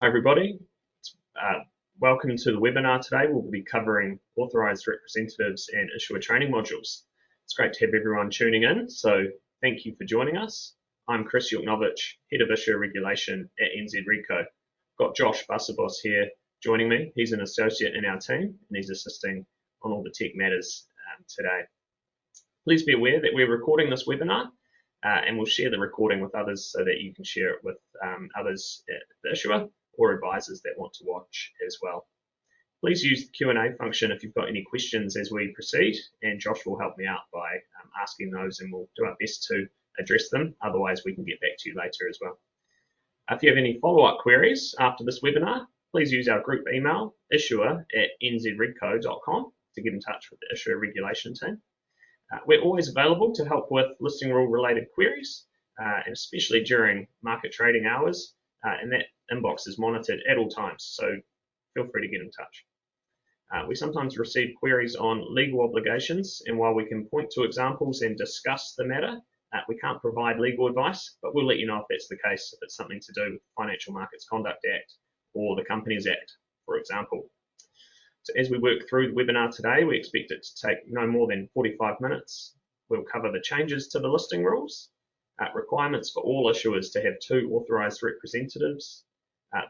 Hi everybody, uh, welcome to the webinar today. We'll be covering authorised representatives and issuer training modules. It's great to have everyone tuning in, so thank you for joining us. I'm Chris Yuknovich, Head of Issuer Regulation at NZX. Got Josh Bussaboss here joining me. He's an associate in our team and he's assisting on all the tech matters today. Please be aware that we're recording this webinar and we'll share the recording with others so that you can share it with others at the issuer or advisors that want to watch as well. Please use the Q&A function if you've got any questions as we proceed, and Josh will help me out by asking those, and we'll do our best to address them. Otherwise, we can get back to you later as well. If you have any follow-up queries after this webinar, please use our group email, issuer@nzredco.com, to get in touch with the issuer regulation team. We're always available to help with listing rule related queries, and especially during market trading hours, and that inbox is monitored at all times, so feel free to get in touch. We sometimes receive queries on legal obligations, and while we can point to examples and discuss the matter, we can't provide legal advice, but we'll let you know if that's the case, if it's something to do with the Financial Markets Conduct Act or the Companies Act, for example. So as we work through the webinar today, we expect it to take no more than 45 minutes. We'll cover the changes to the listing rules, requirements for all issuers to have 2 authorised representatives,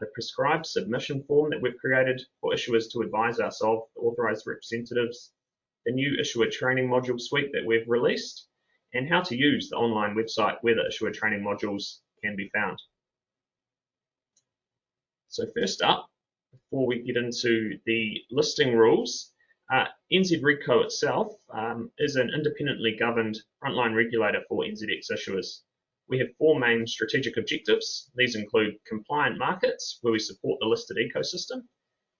the prescribed submission form that we've created for issuers to advise us of the authorised representatives, the new issuer training module suite that we've released, and how to use the online website where the issuer training modules can be found. So first up, before we get into the listing rules, NZX itself is an independently governed frontline regulator for NZX issuers. We have 4 main strategic objectives. These include compliant markets, where we support the listed ecosystem,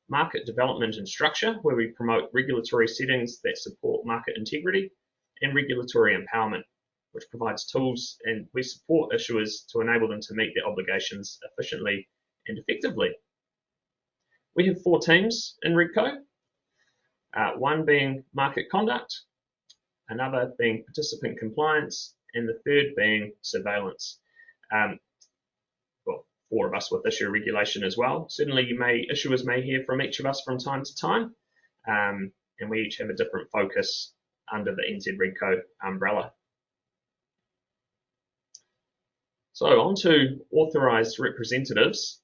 market development and structure, where we promote regulatory settings that support market integrity, and regulatory empowerment, which provides tools and we support issuers to enable them to meet their obligations efficiently and effectively. We have 4 teams in RegCo, one being market conduct, another being participant compliance, and the third being surveillance. Well, 4 of us with issuer regulation as well. Certainly issuers may hear from each of us from time to time, and we each have a different focus under the NZX umbrella. So on to authorised representatives.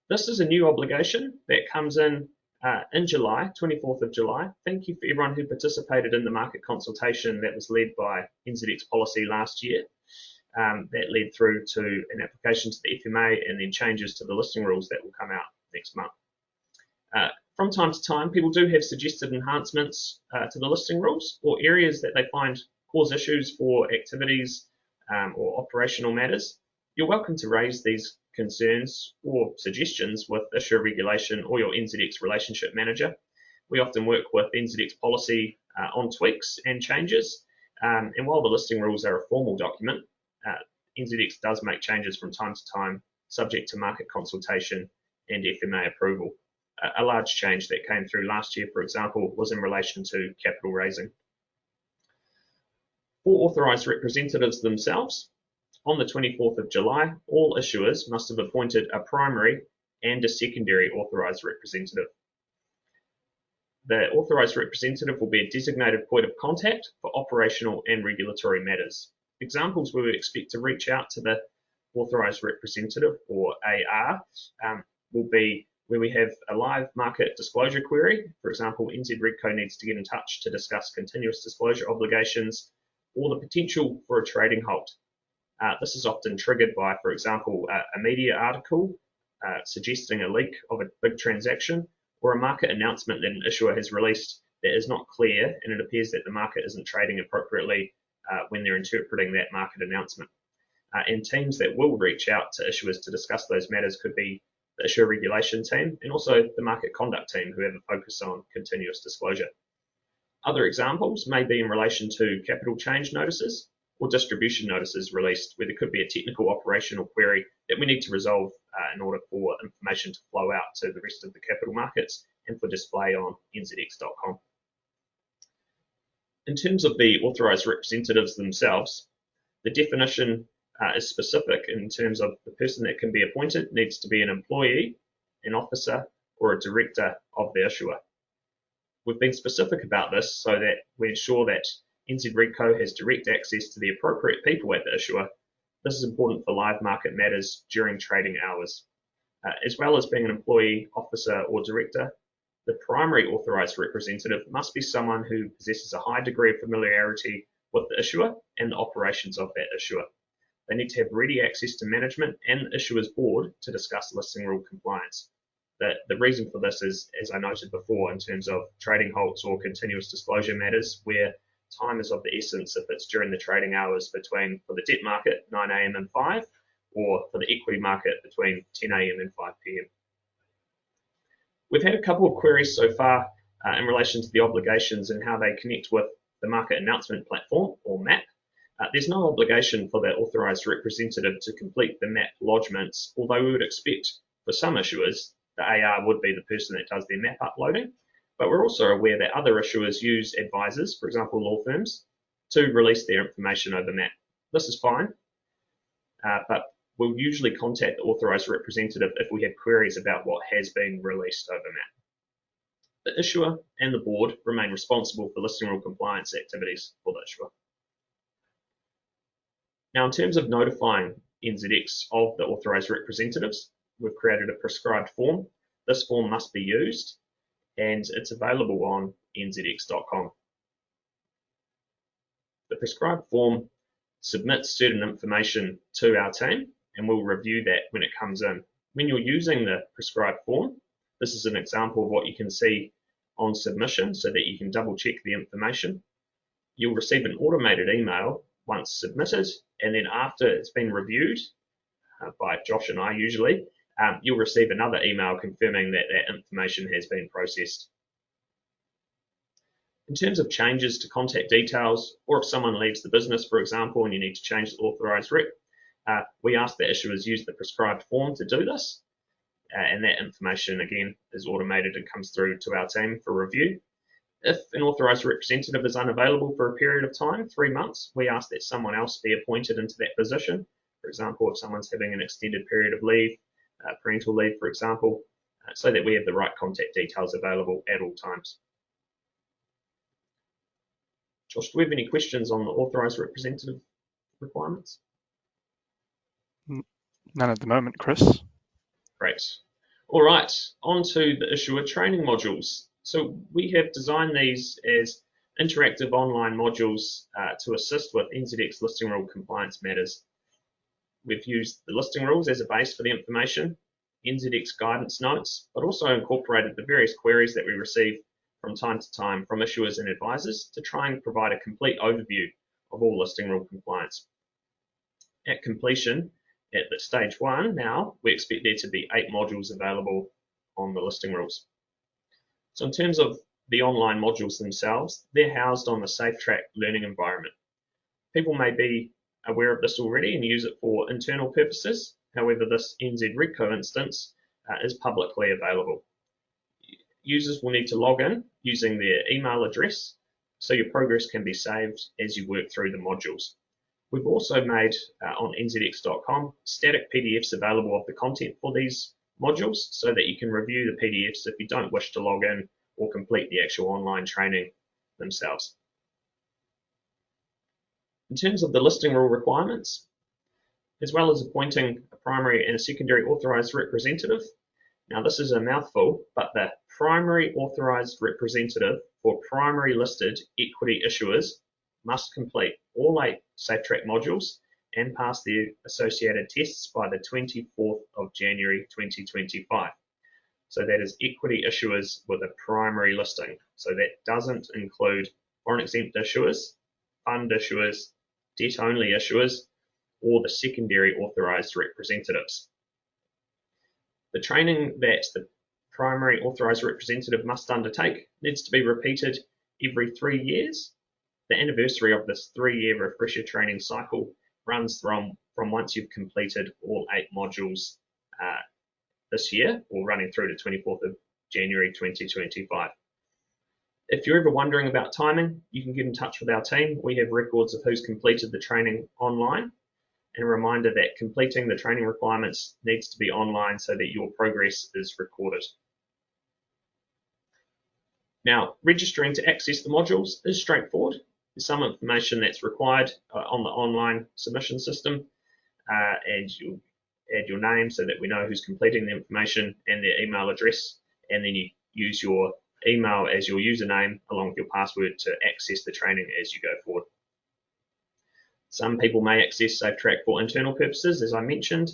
This is a new obligation that comes in July, 24th of July. Thank you for everyone who participated in the market consultation that was led by NZX Policy last year. That led through to an application to the FMA and then changes to the listing rules that will come out next month. From time to time, people do have suggested enhancements to the listing rules or areas that they find cause issues for activities or operational matters. You're welcome to raise these concerns or suggestions with issuer regulation or your NZX relationship manager. We often work with NZX Policy on tweaks and changes, and while the listing rules are a formal document, NZX does make changes from time to time subject to market consultation and FMA approval. A large change that came through last year, for example, was in relation to capital raising. For authorised representatives themselves, on the 24th of July, all issuers must have appointed a primary and a secondary authorised representative. The authorised representative will be a designated point of contact for operational and regulatory matters. Examples where we expect to reach out to the authorised representative, or AR, will be where we have a live market disclosure query. For example, NZX needs to get in touch to discuss continuous disclosure obligations or the potential for a trading halt. This is often triggered by, for example, a media article suggesting a leak of a big transaction or a market announcement that an issuer has released that is not clear and it appears that the market isn't trading appropriately when they're interpreting that market announcement. And teams that will reach out to issuers to discuss those matters could be the issuer regulation team and also the market conduct team, who have a focus on continuous disclosure. Other examples may be in relation to capital change notices or distribution notices released, where there could be a technical operational query that we need to resolve in order for information to flow out to the rest of the capital markets and for display on nzx.com. In terms of the authorised representatives themselves, the definition is specific in terms of the person that can be appointed needs to be an employee, an officer, or a director of the issuer. We've been specific about this so that we ensure that NZRegCo has direct access to the appropriate people at the issuer. This is important for live market matters during trading hours. As well as being an employee, officer, or director, the primary authorised representative must be someone who possesses a high degree of familiarity with the issuer and the operations of that issuer. They need to have ready access to management and the issuer's board to discuss listing rule compliance. The reason for this is, as I noted before, in terms of trading halts or continuous disclosure matters where time is of the essence if it's during the trading hours between, for the debt market, 9 a.m. and 5, or for the equity market between 10 a.m. and 5 p.m. We've had a couple of queries so far in relation to the obligations and how they connect with the Market Announcement Platform, or MAP. There's no obligation for the authorised representative to complete the MAP lodgements, although we would expect for some issuers the AR would be the person that does their MAP uploading. But we're also aware that other issuers use advisors, for example law firms, to release their information over MAP. This is fine, but we'll usually contact the authorised representative if we have queries about what has been released over MAP. The issuer and the board remain responsible for listing rule compliance activities for the issuer. Now, in terms of notifying NZX of the authorised representatives, we've created a prescribed form. This form must be used, and it's available on nzx.com. The prescribed form submits certain information to our team, and we'll review that when it comes in. When you're using the prescribed form, this is an example of what you can see on submission so that you can double check the information. You'll receive an automated email once submitted, and then after it's been reviewed by Josh and I usually, you'll receive another email confirming that that information has been processed. In terms of changes to contact details, or if someone leaves the business, for example, and you need to change the authorised rep, we ask that issuers use the prescribed form to do this, and that information again is automated and comes through to our team for review. If an authorised representative is unavailable for a period of time, 3 months, we ask that someone else be appointed into that position. For example, if someone's having an extended period of leave, parental leave, for example, so that we have the right contact details available at all times. Josh, do we have any questions on the authorised representative requirements? None at the moment, Chris. Great. All right, on to the issuer training modules. So we have designed these as interactive online modules to assist with NZX listing rule compliance matters. We've used the listing rules as a base for the information, NZX guidance notes, but also incorporated the various queries that we receive from time to time from issuers and advisors to try and provide a complete overview of all listing rule compliance. At completion, at the stage 1 now, we expect there to be 8 modules available on the listing rules. So in terms of the online modules themselves, they're housed on the SafeTrack learning environment. People may be aware of this already and use it for internal purposes. However, this NZRegCo instance is publicly available. Users will need to log in using their email address so your progress can be saved as you work through the modules. We've also made on nzx.com static PDFs available of the content for these modules so that you can review the PDFs if you don't wish to log in or complete the actual online training themselves. In terms of the listing rule requirements, as well as appointing a primary and a secondary authorised representative, now this is a mouthful, but the primary authorised representative for primary listed equity issuers must complete all 8 SafeTrack modules and pass the associated tests by the 24th of January 2025. So that is equity issuers with a primary listing. So that doesn't include foreign exempt issuers, fund issuers, debt-only issuers, or the secondary authorised representatives. The training that the primary authorised representative must undertake needs to be repeated every 3 years. The anniversary of this 3-year refresher training cycle runs from once you've completed all 8 modules this year, or running through to 24th of January 2025. If you're ever wondering about timing, you can get in touch with our team. We have records of who's completed the training online. And a reminder that completing the training requirements needs to be online so that your progress is recorded. Now, registering to access the modules is straightforward. There's some information that's required on the online submission system, and you'll add your name so that we know who's completing the information and their email address, and then you use your email as your username along with your password to access the training as you go forward. Some people may access SafeTrack for internal purposes, as I mentioned.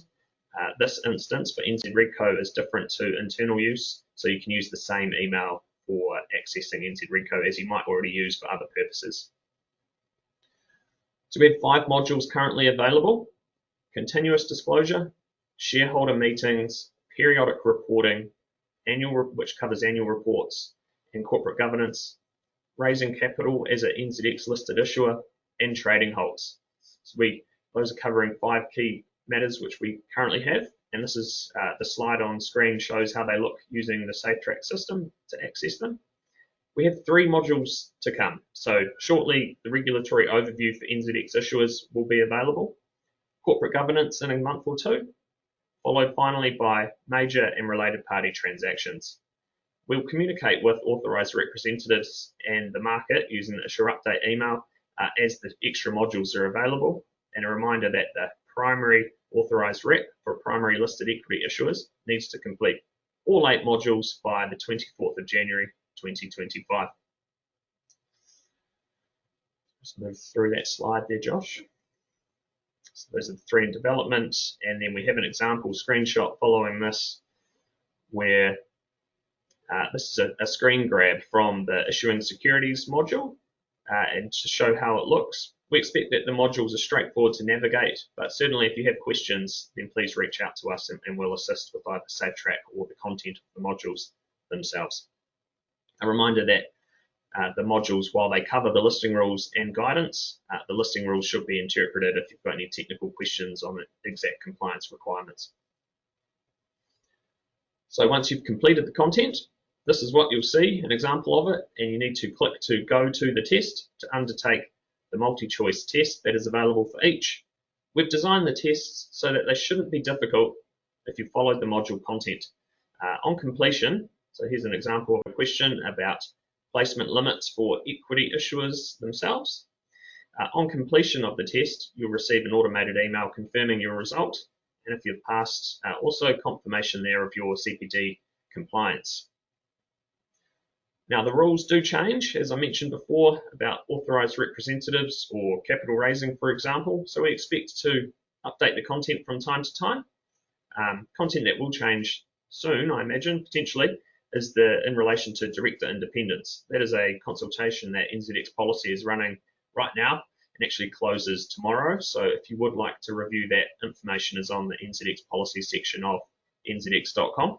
This instance for NZRegCo is different to internal use, so you can use the same email for accessing NZRegCo as you might already use for other purposes. So we have 5 modules currently available: continuous disclosure, shareholder meetings, periodic reporting, which covers annual reports, and corporate governance, raising capital as an NZX listed issuer, and trading halts. So those are covering 5 key matters which we currently have, and this is the slide on screen shows how they look using the SafeTrack system to access them. We have 3 modules to come. So shortly, the regulatory overview for NZX issuers will be available, corporate governance in a month or 2, followed finally by major and related party transactions. We'll communicate with authorised representatives and the market using the issuer update email as the extra modules are available, and a reminder that the primary authorised rep for primary listed equity issuers needs to complete all 8 modules by the 24th of January 2025. Just move through that slide there, Josh. So those are the 3 in development, and then we have an example screenshot following this where this is a screen grab from the issuing securities module, and to show how it looks. We expect that the modules are straightforward to navigate, but certainly if you have questions, then please reach out to us and we'll assist with either SafeTrack or the content of the modules themselves. A reminder that the modules, while they cover the listing rules and guidance, the listing rules should be interpreted if you've got any technical questions on the exact compliance requirements. So once you've completed the content, this is what you'll see, an example of it, and you need to click to go to the test to undertake the multi-choice test that is available for each. We've designed the tests so that they shouldn't be difficult if you followed the module content. On completion, so here's an example of a question about placement limits for equity issuers themselves. On completion of the test, you'll receive an automated email confirming your result, and if you've passed, also confirmation there of your CPD compliance. Now the rules do change, as I mentioned before, about authorised representatives or capital raising, for example, so we expect to update the content from time to time. Content that will change soon, I imagine, potentially, is in relation to director independence. That is a consultation that NZX policy is running right now and actually closes tomorrow. So if you would like to review that, information is on the NZX policy section of nzx.com.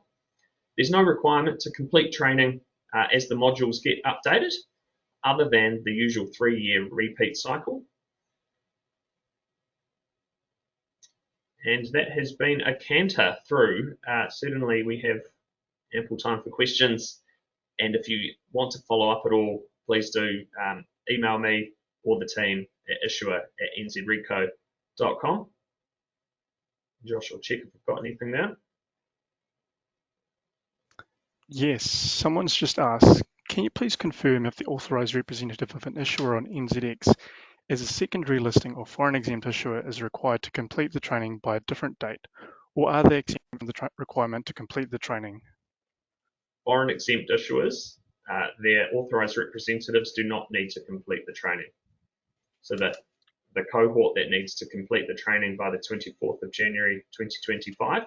There's no requirement to complete training as the modules get updated, other than the usual 3-year repeat cycle. And that has been a canter through. Certainly we have ample time for questions, and if you want to follow up at all, please do email me or the team at issuer@nzregco.com. Josh, I'll check if we've got anything there. Yes, someone's just asked, can you please confirm if the authorised representative of an issuer on NZX as a secondary listing or foreign exempt issuer is required to complete the training by a different date, or are they exempt from the requirement to complete the training? Foreign exempt issuers, their authorised representatives do not need to complete the training. So that the cohort that needs to complete the training by the 24th of January 2025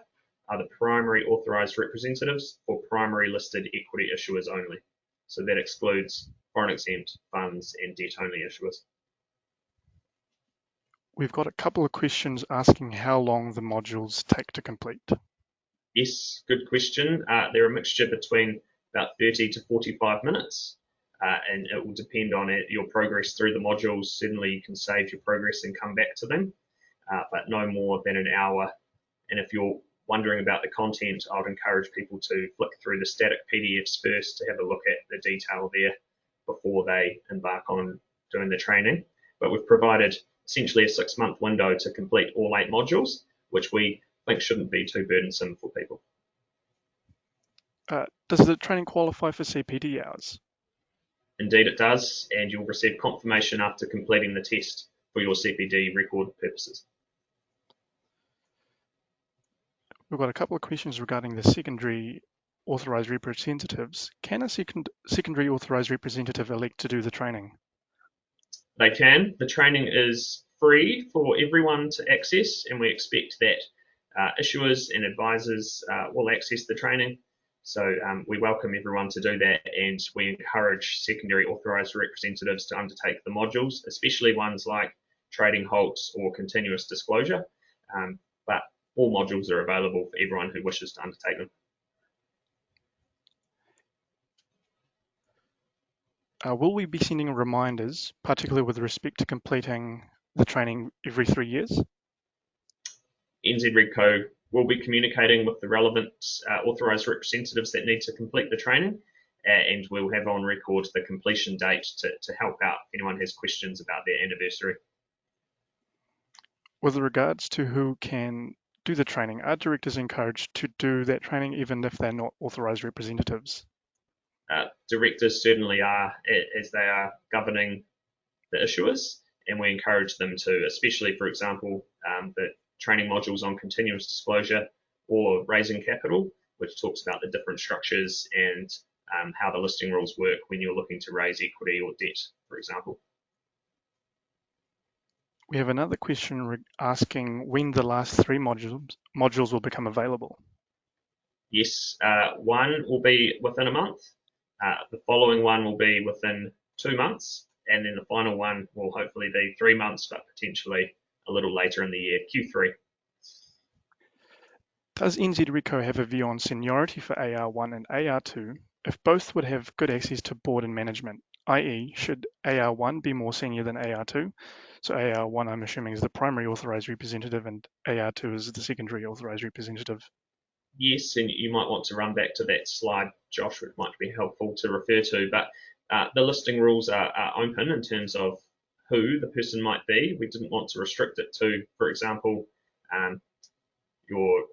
are the primary authorised representatives for primary listed equity issuers only. So that excludes foreign exempt funds and debt only issuers. We've got a couple of questions asking how long the modules take to complete. Yes, good question. They're a mixture between about 30 to 45 minutes, and it will depend on your progress through the modules. Certainly you can save your progress and come back to them, but no more than an hour. And if you're wondering about the content, I would encourage people to flick through the static PDFs first to have a look at the detail there before they embark on doing the training. But we've provided essentially a 6-month window to complete all 8 modules, which we think shouldn't be too burdensome for people. Does the training qualify for CPD hours? Indeed it does, and you'll receive confirmation after completing the test for your CPD record purposes. We've got a couple of questions regarding the secondary authorised representatives. Can a secondary authorised representative elect to do the training? They can. The training is free for everyone to access, and we expect that issuers and advisors will access the training. So we welcome everyone to do that, and we encourage secondary authorised representatives to undertake the modules, especially ones like trading halts or continuous disclosure. But all modules are available for everyone who wishes to undertake them. Will we be sending reminders, particularly with respect to completing the training every 3 years? NZRegco will be communicating with the relevant authorised representatives that need to complete the training, and we'll have on record the completion date to help out if anyone has questions about their anniversary. With regards to who can do the training, are directors encouraged to do that training even if they're not authorised representatives? Directors certainly are, as they are governing the issuers, and we encourage them to, especially, for example, the training modules on continuous disclosure or raising capital, which talks about the different structures and how the listing rules work when you're looking to raise equity or debt, for example. We have another question asking when the last 3 modules will become available. Yes, one will be within a month, the following one will be within 2 months, and then the final one will hopefully be 3 months, but potentially a little later in the year, Q3. Does NZRegco have a view on seniority for AR1 and AR2 if both would have good access to board and management, i.e. should AR1 be more senior than AR2? So AR1, I'm assuming, is the primary authorised representative and AR2 is the secondary authorised representative. Yes, and you might want to run back to that slide, Josh, which might be helpful to refer to, but the listing rules are open in terms of who the person might be. We didn't want to restrict it to, for example, your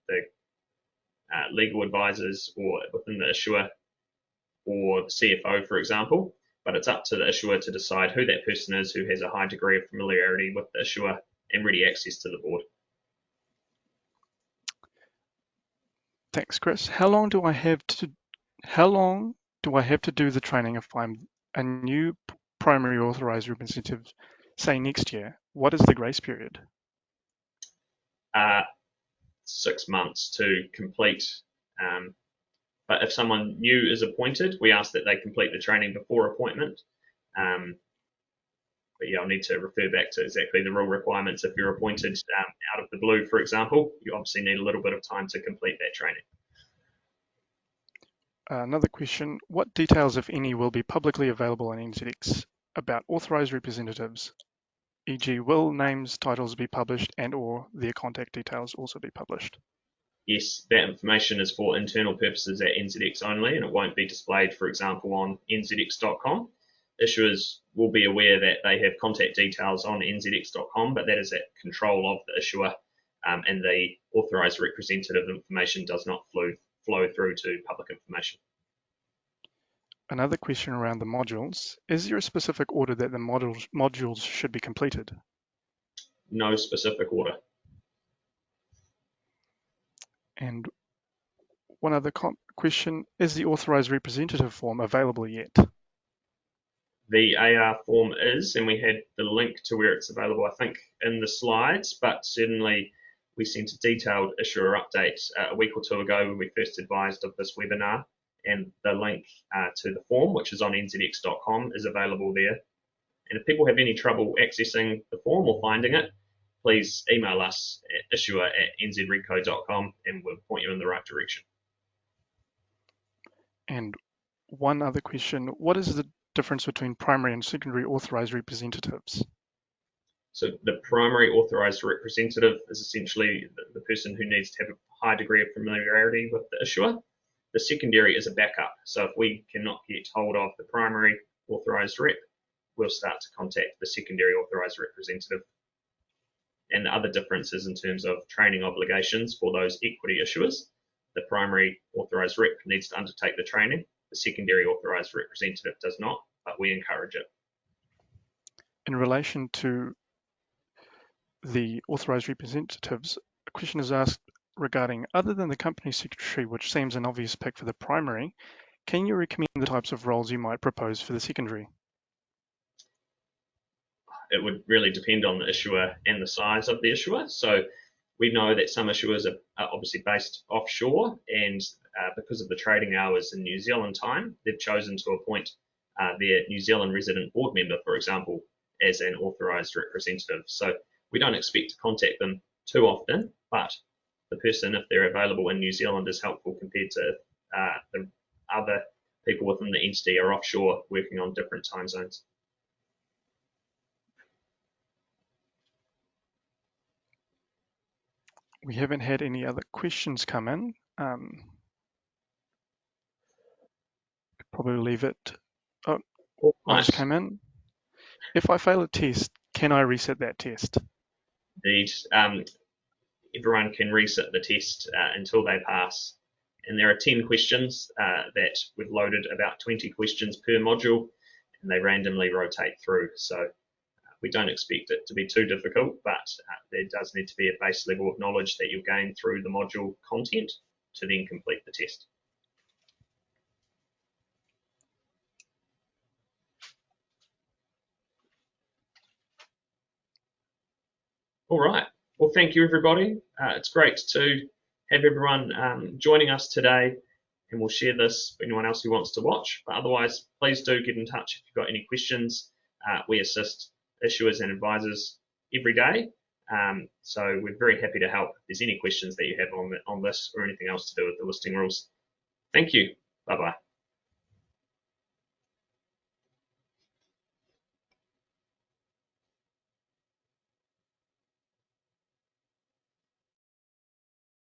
the legal advisors or within the issuer or the CFO, for example, but it's up to the issuer to decide who that person is who has a high degree of familiarity with the issuer and ready access to the board. Thanks, Chris. How long do I have to do the training if I'm a new primary authorised representative, say next year? What is the grace period? 6 months to complete. But if someone new is appointed, we ask that they complete the training before appointment. But yeah, I'll need to refer back to exactly the rule requirements. If you're appointed out of the blue, for example, you obviously need a little bit of time to complete that training. Another question, what details, if any, will be publicly available on NZX about authorised representatives, e.g. will names, titles be published and or their contact details also be published? Yes, that information is for internal purposes at NZX only, and it won't be displayed, for example, on NZX.com. Issuers will be aware that they have contact details on NZX.com, but that is at control of the issuer, and the authorised representative information does not flow through to public information. Another question around the modules. Is there a specific order that the modules should be completed? No specific order. And one other question, is the authorised representative form available yet? The AR form is, and we had the link to where it's available, I think, in the slides, but certainly we sent a detailed issuer update a week or 2 ago when we first advised of this webinar, and the link to the form, which is on nzx.com, is available there. And if people have any trouble accessing the form or finding it, please email us at issuer@nzregco.com and we'll point you in the right direction. And one other question, what is the difference between primary and secondary authorised representatives? So the primary authorised representative is essentially the person who needs to have a high degree of familiarity with the issuer. The secondary is a backup. So if we cannot get hold of the primary authorised rep, we'll start to contact the secondary authorised representative. And the other differences in terms of training obligations for those equity issuers: the primary authorised rep needs to undertake the training, the secondary authorised representative does not, but we encourage it. In relation to the authorised representatives, a question is asked regarding, other than the company secretary, which seems an obvious pick for the primary, can you recommend the types of roles you might propose for the secondary? It would really depend on the issuer and the size of the issuer. So we know that some issuers are obviously based offshore, and because of the trading hours in New Zealand time, they've chosen to appoint their New Zealand resident board member, for example, as an authorised representative. So we don't expect to contact them too often, but the person, if they're available in New Zealand, is helpful compared to the other people within the entity are offshore working on different time zones. We haven't had any other questions come in. Probably leave it. Oh, one just came in. If I fail a test, can I reset that test? Indeed. Everyone can reset the test until they pass. And there are 10 questions that we've loaded, about 20 questions per module, and they randomly rotate through. So we don't expect it to be too difficult, but there does need to be a base level of knowledge that you'll gain through the module content to then complete the test. All right. Well, thank you, everybody. It's great to have everyone joining us today, and we'll share this for anyone else who wants to watch. But otherwise, please do get in touch if you've got any questions. We assist issuers and advisors every day, so we're very happy to help if there's any questions that you have on this or anything else to do with the listing rules. Thank you. Bye-bye.